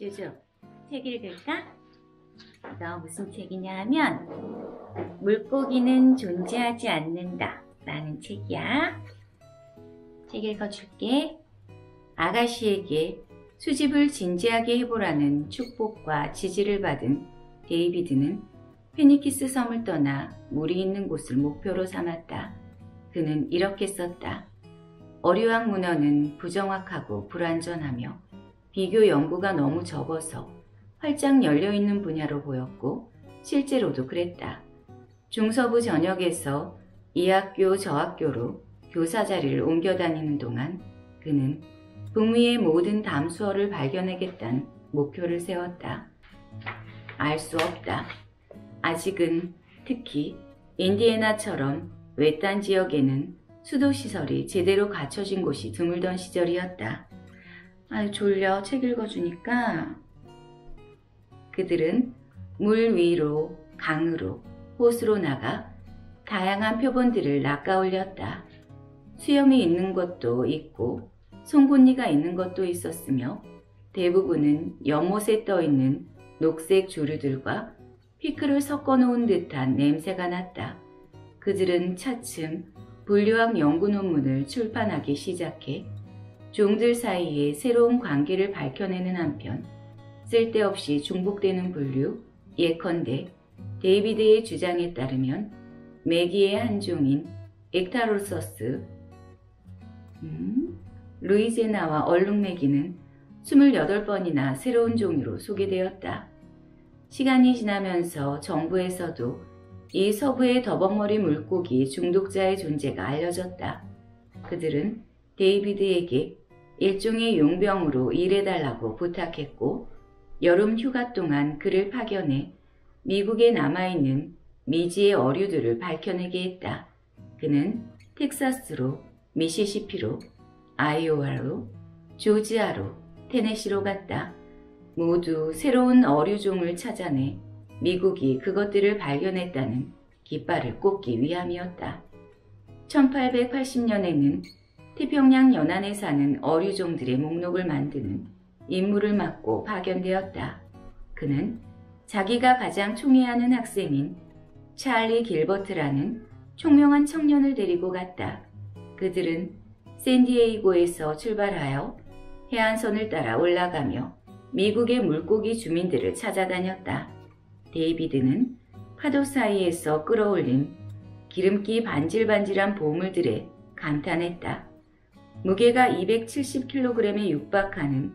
조조, 책 읽을까? 너 무슨 책이냐 하면 물고기는 존재하지 않는다 라는 책이야. 책 읽어줄게. 아가씨에게 수집을 진지하게 해보라는 축복과 지지를 받은 데이비드는 페니키스 섬을 떠나 물이 있는 곳을 목표로 삼았다. 그는 이렇게 썼다. 어류왕 문헌은 부정확하고 불완전하며 비교 연구가 너무 적어서 활짝 열려있는 분야로 보였고 실제로도 그랬다. 중서부 전역에서 이 학교 저 학교로 교사 자리를 옮겨 다니는 동안 그는 북미의 모든 담수어를 발견하겠다는 목표를 세웠다. 알 수 없다. 아직은 특히 인디애나처럼 외딴 지역에는 수도시설이 제대로 갖춰진 곳이 드물던 시절이었다. 아유 졸려. 책 읽어주니까. 그들은 물 위로, 강으로, 호수로 나가 다양한 표본들을 낚아올렸다. 수염이 있는 것도 있고 송곳니가 있는 것도 있었으며 대부분은 연못에 떠있는 녹색 조류들과 피크를 섞어 놓은 듯한 냄새가 났다. 그들은 차츰 분류학 연구 논문을 출판하기 시작해 종들 사이에 새로운 관계를 밝혀내는 한편 쓸데없이 중복되는 분류, 예컨대 데이비드의 주장에 따르면 메기의 한 종인 엑타로서스, 루이제나와 얼룩메기는 28번이나 새로운 종류로 소개되었다. 시간이 지나면서 정부에서도 이 서부의 더벅머리 물고기 중독자의 존재가 알려졌다. 그들은 데이비드에게 일종의 용병으로 일해달라고 부탁했고 여름 휴가 동안 그를 파견해 미국에 남아있는 미지의 어류들을 밝혀내게 했다. 그는 텍사스로, 미시시피로, 아이오와로, 조지아로, 테네시로 갔다. 모두 새로운 어류종을 찾아내 미국이 그것들을 발견했다는 깃발을 꽂기 위함이었다. 1880년에는 태평양 연안에 사는 어류종들의 목록을 만드는 임무를 맡고 파견되었다. 그는 자기가 가장 총애하는 학생인 찰리 길버트라는 총명한 청년을 데리고 갔다. 그들은 샌디에이고에서 출발하여 해안선을 따라 올라가며 미국의 물고기 주민들을 찾아다녔다. 데이비드는 파도 사이에서 끌어올린 기름기 반질반질한 보물들에 감탄했다. 무게가 270kg에 육박하는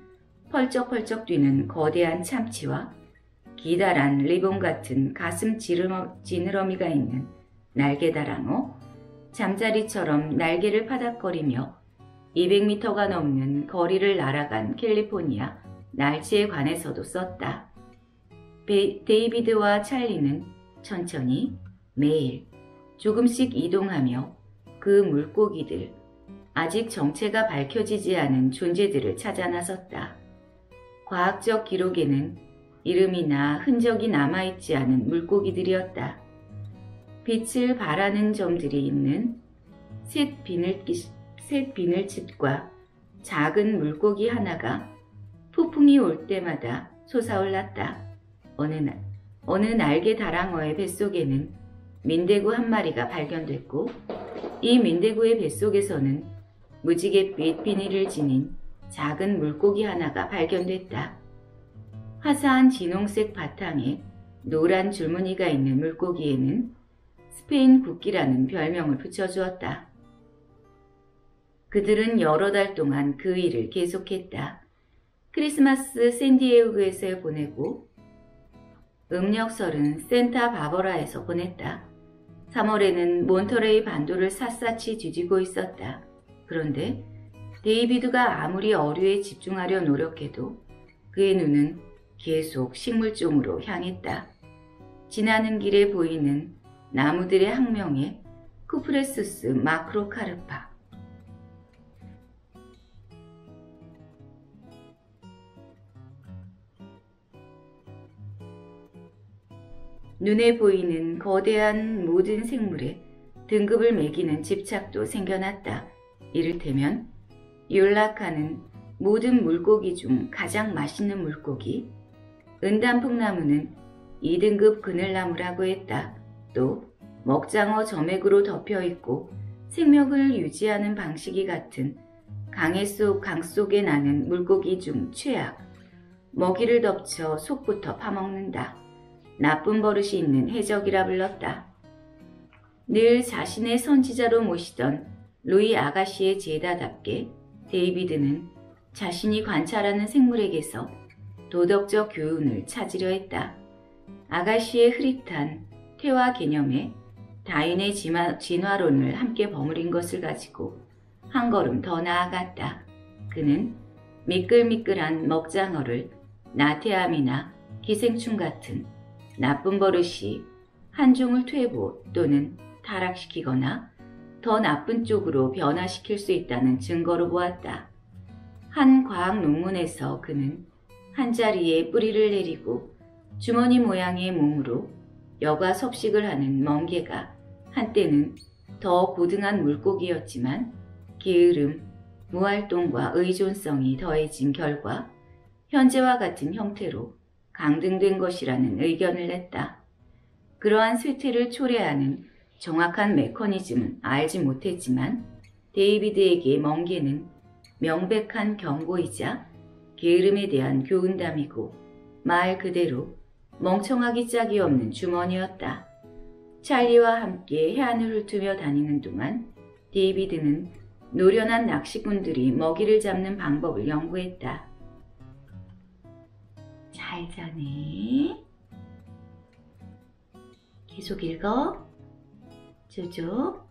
펄쩍펄쩍 뛰는 거대한 참치와 기다란 리본 같은 가슴 지느러미가 있는 날개다랑어, 잠자리처럼 날개를 파닥거리며 200m가 넘는 거리를 날아간 캘리포니아 날치에 관해서도 썼다. 데이비드와 찰리는 천천히 매일 조금씩 이동하며 그 물고기들, 아직 정체가 밝혀지지 않은 존재들을 찾아 나섰다. 과학적 기록에는 이름이나 흔적이 남아있지 않은 물고기들이었다. 빛을 발하는 점들이 있는 셋 비늘칩과 작은 물고기 하나가 폭풍이 올 때마다 솟아올랐다. 어느 날개 다랑어의 뱃속에는 민대구 한 마리가 발견됐고 이 민대구의 뱃속에서는 무지갯빛 비닐을 지닌 작은 물고기 하나가 발견됐다. 화사한 진홍색 바탕에 노란 줄무늬가 있는 물고기에는 스페인 국기라는 별명을 붙여주었다. 그들은 여러 달 동안 그 일을 계속했다. 크리스마스 샌디에이고에서 보내고 음력설은 센타 바버라에서 보냈다. 3월에는 몬터레이 반도를 샅샅이 뒤지고 있었다. 그런데 데이비드가 아무리 어류에 집중하려 노력해도 그의 눈은 계속 식물종으로 향했다. 지나는 길에 보이는 나무들의 학명에 쿠프레수스 마크로카르파, 눈에 보이는 거대한 모든 생물에 등급을 매기는 집착도 생겨났다. 이를테면 율라카는 모든 물고기 중 가장 맛있는 물고기. 은단풍나무는 2등급 그늘나무라고 했다. 또 먹장어 점액으로 덮여있고 생명을 유지하는 방식이 같은 강 속에 나는 물고기 중 최악. 먹이를 덮쳐 속부터 파먹는다. 나쁜 버릇이 있는 해적이라 불렀다. 늘 자신의 선지자로 모시던 루이 아가씨의 제자답게 데이비드는 자신이 관찰하는 생물에게서 도덕적 교훈을 찾으려 했다. 아가씨의 흐릿한 퇴화 개념에 다인의 진화론을 함께 버무린 것을 가지고 한 걸음 더 나아갔다. 그는 미끌미끌한 먹장어를 나태함이나 기생충 같은 나쁜 버릇이 한 종을 퇴보 또는 타락시키거나 더 나쁜 쪽으로 변화시킬 수 있다는 증거로 보았다. 한 과학 논문에서 그는 한 자리에 뿌리를 내리고 주머니 모양의 몸으로 여과 섭식을 하는 멍게가 한때는 더 고등한 물고기였지만 게으름, 무활동과 의존성이 더해진 결과 현재와 같은 형태로 강등된 것이라는 의견을 냈다. 그러한 쇠퇴를 초래하는 정확한 메커니즘은 알지 못했지만 데이비드에게 멍게는 명백한 경고이자 게으름에 대한 교훈담이고 말 그대로 멍청하기 짝이 없는 주머니였다. 찰리와 함께 해안을 훑으며 다니는 동안 데이비드는 노련한 낚시꾼들이 먹이를 잡는 방법을 연구했다. 잘 자네. 계속 읽어. 조조.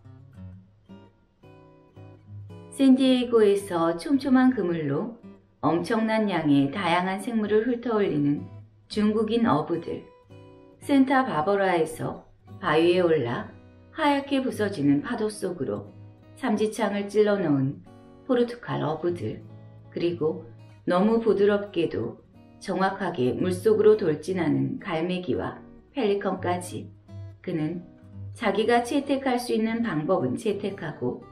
샌디에이고에서 촘촘한 그물로 엄청난 양의 다양한 생물을 훑어올리는 중국인 어부들. 센타 바버라에서 바위에 올라 하얗게 부서지는 파도 속으로 삼지창을 찔러 넣은 포르투갈 어부들. 그리고 너무 부드럽게도 정확하게 물속으로 돌진하는 갈매기와 펠리컨까지. 그는 자기가 채택할 수 있는 방법은 채택하고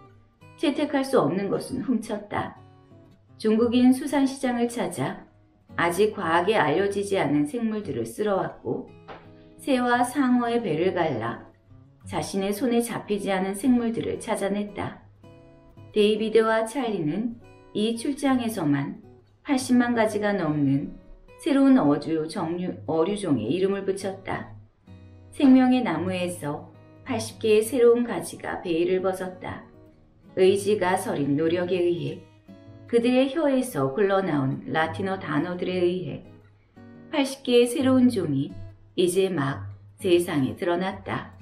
채택할 수 없는 것은 훔쳤다. 중국인 수산시장을 찾아 아직 과학에 알려지지 않은 생물들을 쓸어왔고 새와 상어의 배를 갈라 자신의 손에 잡히지 않은 생물들을 찾아냈다. 데이비드와 찰리는 이 출장에서만 80만 가지가 넘는 새로운 어류종의 이름을 붙였다. 생명의 나무에서 80개의 새로운 가지가 베일을 벗었다. 의지가 서린 노력에 의해 그들의 혀에서 흘러나온 라틴어 단어들에 의해 80개의 새로운 종이 이제 막 세상에 드러났다.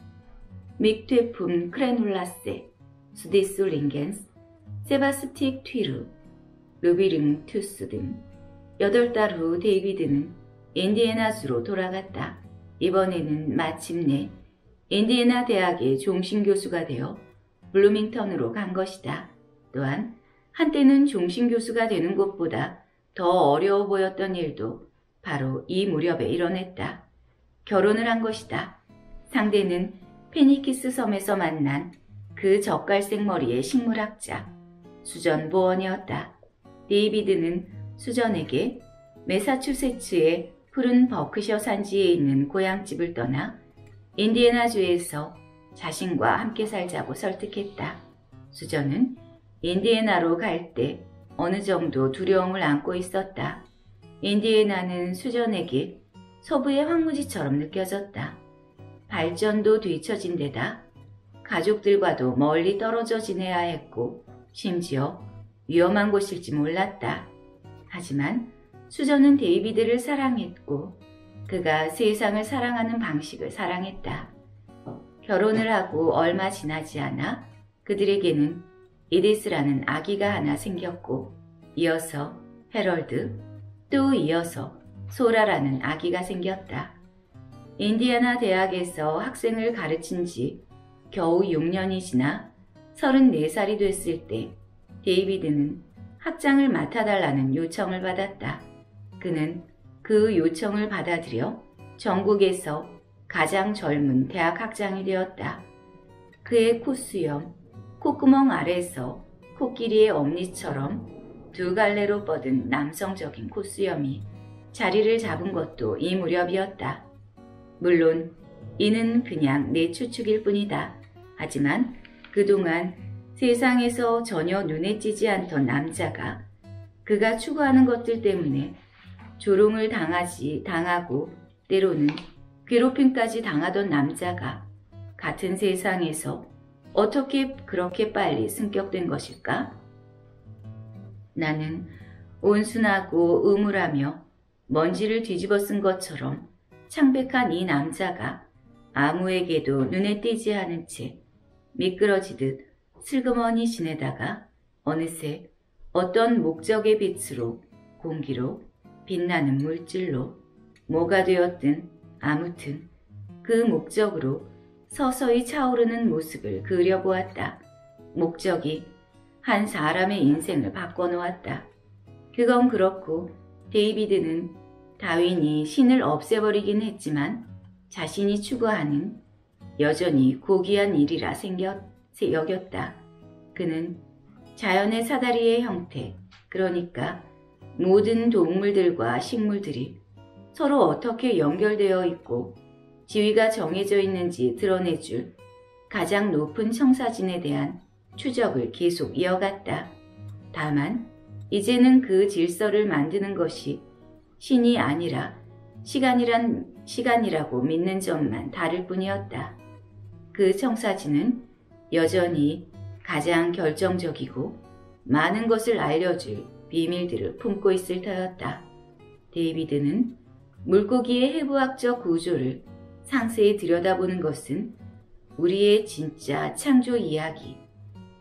믹퇴품 크레놀라세, 수디스 링겐스, 세바스틱 튀르, 루비릉 투스 등 8달 후 데이비드는 인디애나주로 돌아갔다. 이번에는 마침내 인디애나 대학의 종신교수가 되어 블루밍턴으로 간 것이다. 또한 한때는 종신교수가 되는 것보다 더 어려워 보였던 일도 바로 이 무렵에 이뤄냈다. 결혼을 한 것이다. 상대는 페니키스 섬에서 만난 그 젓갈색 머리의 식물학자 수전 보원이었다. 데이비드는 수전에게 매사추세츠의 푸른 버크셔 산지에 있는 고향집을 떠나 인디애나주에서 자신과 함께 살자고 설득했다. 수전은 인디애나로 갈 때 어느 정도 두려움을 안고 있었다. 인디애나는 수전에게 서부의 황무지처럼 느껴졌다. 발전도 뒤처진 데다 가족들과도 멀리 떨어져 지내야 했고 심지어 위험한 곳일지 몰랐다. 하지만 수전은 데이비드를 사랑했고 그가 세상을 사랑하는 방식을 사랑했다. 결혼을 하고 얼마 지나지 않아 그들에게는 이디스라는 아기가 하나 생겼고 이어서 헤럴드, 또 이어서 소라라는 아기가 생겼다. 인디애나 대학에서 학생을 가르친 지 겨우 6년이 지나 34살이 됐을 때 데이비드는 학장을 맡아달라는 요청을 받았다. 그는 그 요청을 받아들여 전국에서 가장 젊은 대학 학장이 되었다. 그의 콧수염, 콧구멍 아래서 코끼리의 엄니처럼 두 갈래로 뻗은 남성적인 콧수염이 자리를 잡은 것도 이 무렵이었다. 물론 이는 그냥 내 추측일 뿐이다. 하지만 그동안 세상에서 전혀 눈에 띄지 않던 남자가 그가 추구하는 것들 때문에 조롱을 당하고 때로는 괴롭힘까지 당하던 남자가 같은 세상에서 어떻게 그렇게 빨리 승격된 것일까? 나는 온순하고 음울하며 먼지를 뒤집어 쓴 것처럼 창백한 이 남자가 아무에게도 눈에 띄지 않은 채 미끄러지듯 슬그머니 지내다가 어느새 어떤 목적의 빛으로, 공기로, 빛나는 물질로, 뭐가 되었든 아무튼 그 목적으로 서서히 차오르는 모습을 그려보았다. 목적이 한 사람의 인생을 바꿔놓았다. 그건 그렇고 데이비드는 다윈이 신을 없애버리긴 했지만 자신이 추구하는 여전히 고귀한 일이라 여겼다. 그는 자연의 사다리의 형태, 그러니까 모든 동물들과 식물들이 서로 어떻게 연결되어 있고 지위가 정해져 있는지 드러내줄 가장 높은 청사진에 대한 추적을 계속 이어갔다. 다만 이제는 그 질서를 만드는 것이 신이 아니라 시간이라고 믿는 점만 다를 뿐이었다. 그 청사진은 여전히 가장 결정적이고 많은 것을 알려줄 비밀들을 품고 있을 터였다. 데이비드는 물고기의 해부학적 구조를 상세히 들여다보는 것은 우리의 진짜 창조 이야기,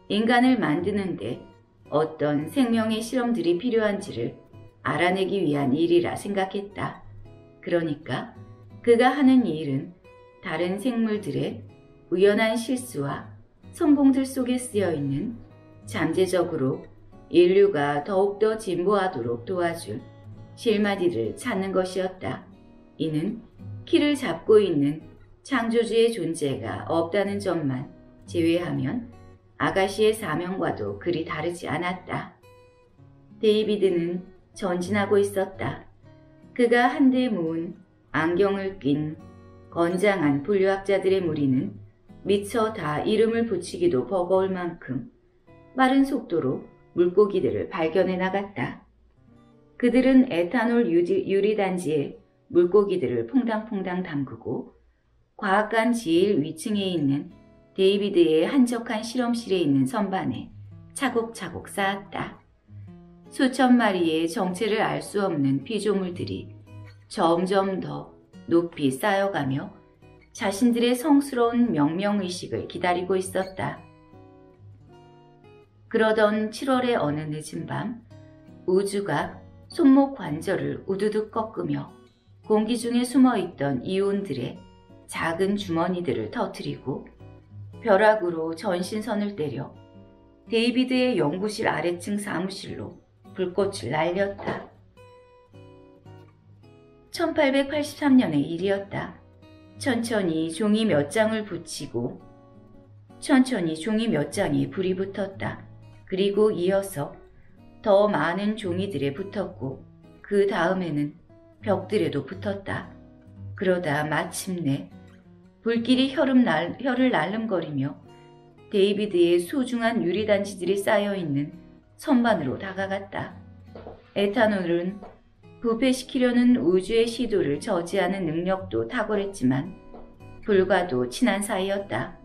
인간을 만드는데 어떤 생명의 실험들이 필요한지를 알아내기 위한 일이라 생각했다. 그러니까 그가 하는 이 일은 다른 생물들의 우연한 실수와 성공들 속에 쓰여있는 잠재적으로 인류가 더욱더 진보하도록 도와줄 실마리를 찾는 것이었다. 이는 키를 잡고 있는 창조주의 존재가 없다는 점만 제외하면 아가씨의 사명과도 그리 다르지 않았다. 데이비드는 전진하고 있었다. 그가 한데 모은 안경을 낀 건장한 분류학자들의 무리는 미처 다 이름을 붙이기도 버거울 만큼 빠른 속도로 물고기들을 발견해 나갔다. 그들은 에탄올 유리단지에 물고기들을 퐁당퐁당 담그고 과학관 제일 위층에 있는 데이비드의 한적한 실험실에 있는 선반에 차곡차곡 쌓았다. 수천 마리의 정체를 알 수 없는 피조물들이 점점 더 높이 쌓여가며 자신들의 성스러운 명명의식을 기다리고 있었다. 그러던 7월의 어느 늦은 밤, 우주가 손목 관절을 우두둑 꺾으며 공기 중에 숨어있던 이온들의 작은 주머니들을 터뜨리고 벼락으로 전신선을 때려 데이비드의 연구실 아래층 사무실로 불꽃을 날렸다. 1883년의 일이었다. 천천히 종이 몇 장이 불이 붙었다. 그리고 이어서 더 많은 종이들에 붙었고 그 다음에는 벽들에도 붙었다. 그러다 마침내 불길이 혀를 날름거리며 데이비드의 소중한 유리단지들이 쌓여있는 선반으로 다가갔다. 에탄올은 부패시키려는 우주의 시도를 저지하는 능력도 탁월했지만 불과도 친한 사이였다.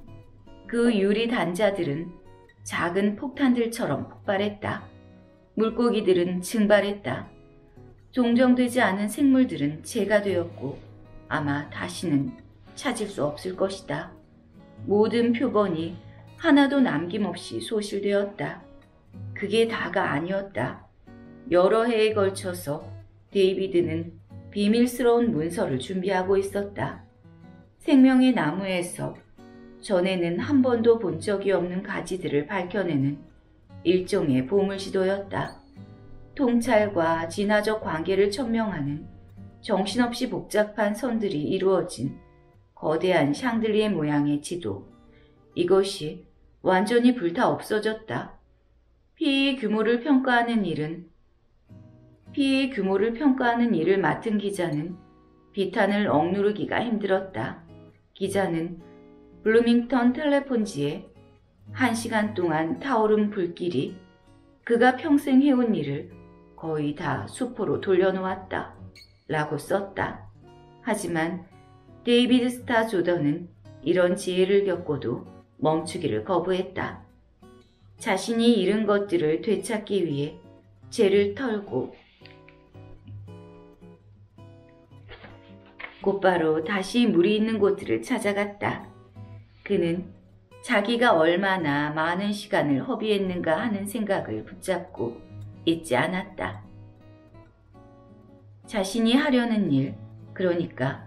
그 유리 단자들은 작은 폭탄들처럼 폭발했다. 물고기들은 증발했다. 종정되지 않은 생물들은 재가 되었고 아마 다시는 찾을 수 없을 것이다. 모든 표본이 하나도 남김없이 소실되었다. 그게 다가 아니었다. 여러 해에 걸쳐서 데이비드는 비밀스러운 문서를 준비하고 있었다. 생명의 나무에서 전에는 한 번도 본 적이 없는 가지들을 밝혀내는 일종의 보물시도였다. 통찰과 진화적 관계를 천명하는 정신없이 복잡한 선들이 이루어진 거대한 샹들리에 모양의 지도. 이것이 완전히 불타 없어졌다. 피해의 규모를 평가하는 일을 맡은 기자는 비탄을 억누르기가 힘들었다. 기자는 블루밍턴 텔레폰지에 1시간 동안 타오른 불길이 그가 평생 해온 일을 거의 다 수포로 돌려놓았다. 라고 썼다. 하지만 데이비드 스타 조던은 이런 지혜를 겪고도 멈추기를 거부했다. 자신이 잃은 것들을 되찾기 위해 죄를 털고 곧바로 다시 물이 있는 곳들을 찾아갔다. 그는 자기가 얼마나 많은 시간을 허비했는가 하는 생각을 붙잡고 있지 않았다. 자신이 하려는 일, 그러니까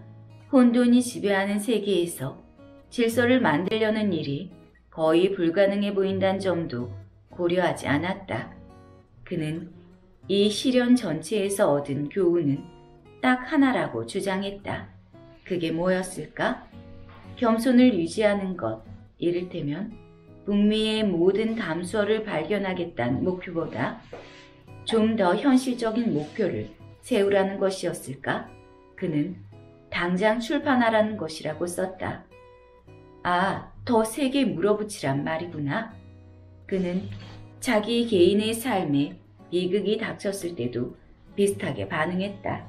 혼돈이 지배하는 세계에서 질서를 만들려는 일이 거의 불가능해 보인다는 점도 고려하지 않았다. 그는 이 시련 전체에서 얻은 교훈은 딱 하나라고 주장했다. 그게 뭐였을까? 겸손을 유지하는 것, 이를테면 북미의 모든 담수어를 발견하겠다는 목표보다 좀 더 현실적인 목표를 세우라는 것이었을까? 그는 당장 출판하라는 것이라고 썼다. 아, 더 세게 물어붙이란 말이구나. 그는 자기 개인의 삶에 비극이 닥쳤을 때도 비슷하게 반응했다.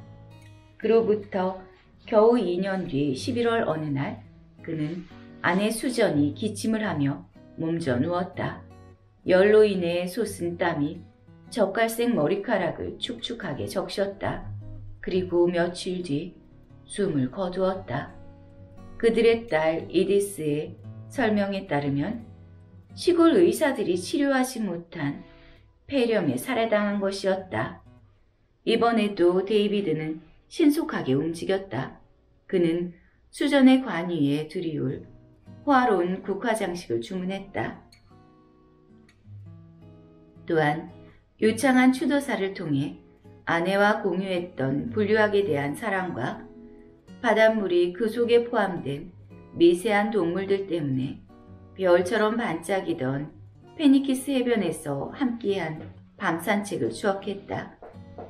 그로부터 겨우 2년 뒤 11월 어느 날 그는 아내 수전이 기침을 하며 몸져 누웠다. 열로 인해 솟은 땀이 젓갈색 머리카락을 축축하게 적셨다. 그리고 며칠 뒤 숨을 거두었다. 그들의 딸 이디스의 설명에 따르면 시골 의사들이 치료하지 못한 폐렴에 살해당한 것이었다. 이번에도 데이비드는 신속하게 움직였다. 그는 수전의 관위에 들이올 호화로운 국화장식을 주문했다. 또한 유창한 추도사를 통해 아내와 공유했던 분류학에 대한 사랑과 바닷물이 그 속에 포함된 미세한 동물들 때문에 별처럼 반짝이던 페니키스 해변에서 함께한 밤 산책을 추억했다.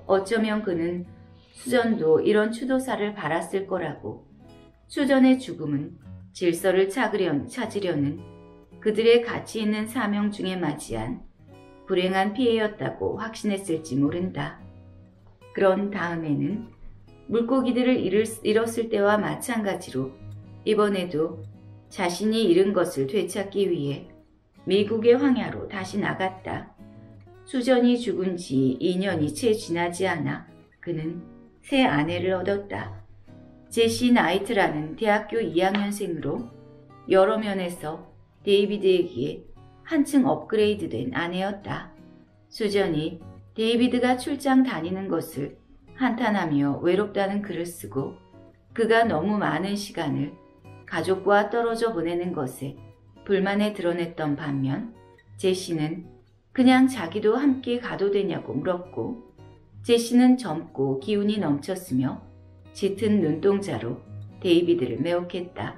어쩌면 그는 수전도 이런 추도사를 바랐을 거라고. 수전의 죽음은 질서를 찾으려는 그들의 가치 있는 사명 중에 맞이한 불행한 피해였다고 확신했을지 모른다. 그런 다음에는 물고기들을 잃었을 때와 마찬가지로 이번에도 자신이 잃은 것을 되찾기 위해 미국의 황야로 다시 나갔다. 수전이 죽은 지 2년이 채 지나지 않아 그는 새 아내를 얻었다. 제시 나이트라는 대학교 2학년생으로 여러 면에서 데이비드에게 한층 업그레이드된 아내였다. 수전이 데이비드가 출장 다니는 것을 한탄하며 외롭다는 글을 쓰고 그가 너무 많은 시간을 가족과 떨어져 보내는 것에 불만에 드러냈던 반면 제시는 그냥 자기도 함께 가도 되냐고 물었고 제시는 젊고 기운이 넘쳤으며 짙은 눈동자로 데이비드를 매혹했다.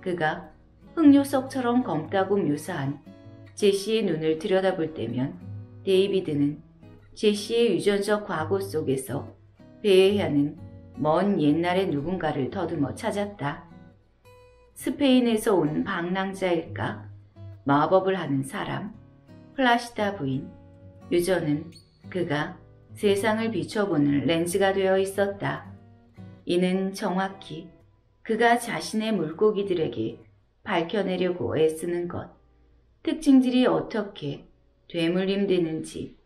그가 흑요석처럼 검다고 묘사한 제시의 눈을 들여다볼 때면 데이비드는 제시의 유전적 과거 속에서 배회하는 먼 옛날의 누군가를 더듬어 찾았다. 스페인에서 온 방랑자일까? 마법을 하는 사람? 플라시다 부인? 유전은 그가 세상을 비춰보는 렌즈가 되어 있었다. 이는 정확히 그가 자신의 물고기들에게 밝혀내려고 애쓰는 것, 특징들이 어떻게 되물림되는지,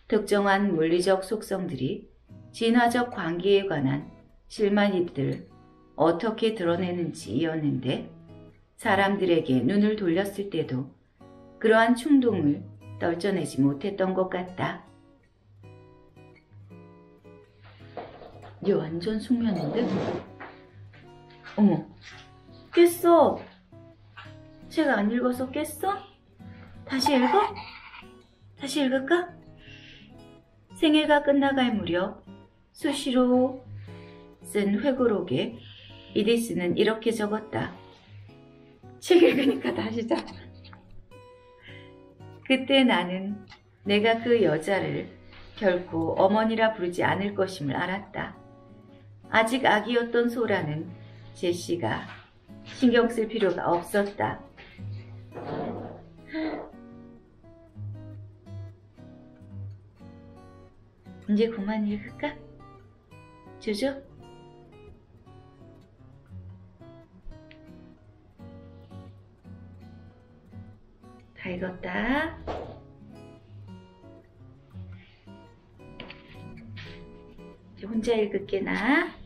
특정한 물리적 속성들이 진화적 관계에 관한 실마리들을 어떻게 드러내는지이었는데 사람들에게 눈을 돌렸을 때도 그러한 충동을 떨쳐내지 못했던 것 같다. 얘 완전 숙면인데? 어머, 깼어. 책 안 읽어서 깼어? 다시 읽어? 다시 읽을까? 생애가 끝나갈 무렵 수시로 쓴 회고록에 이디스는 이렇게 적었다. 책 읽으니까 다시 자. 그때 나는 내가 그 여자를 결코 어머니라 부르지 않을 것임을 알았다. 아직 아기였던 소라는 제시가 신경 쓸 필요가 없었다. 이제 그만 읽을까? 조조? 다 읽었다. 이제 혼자 읽을게 나.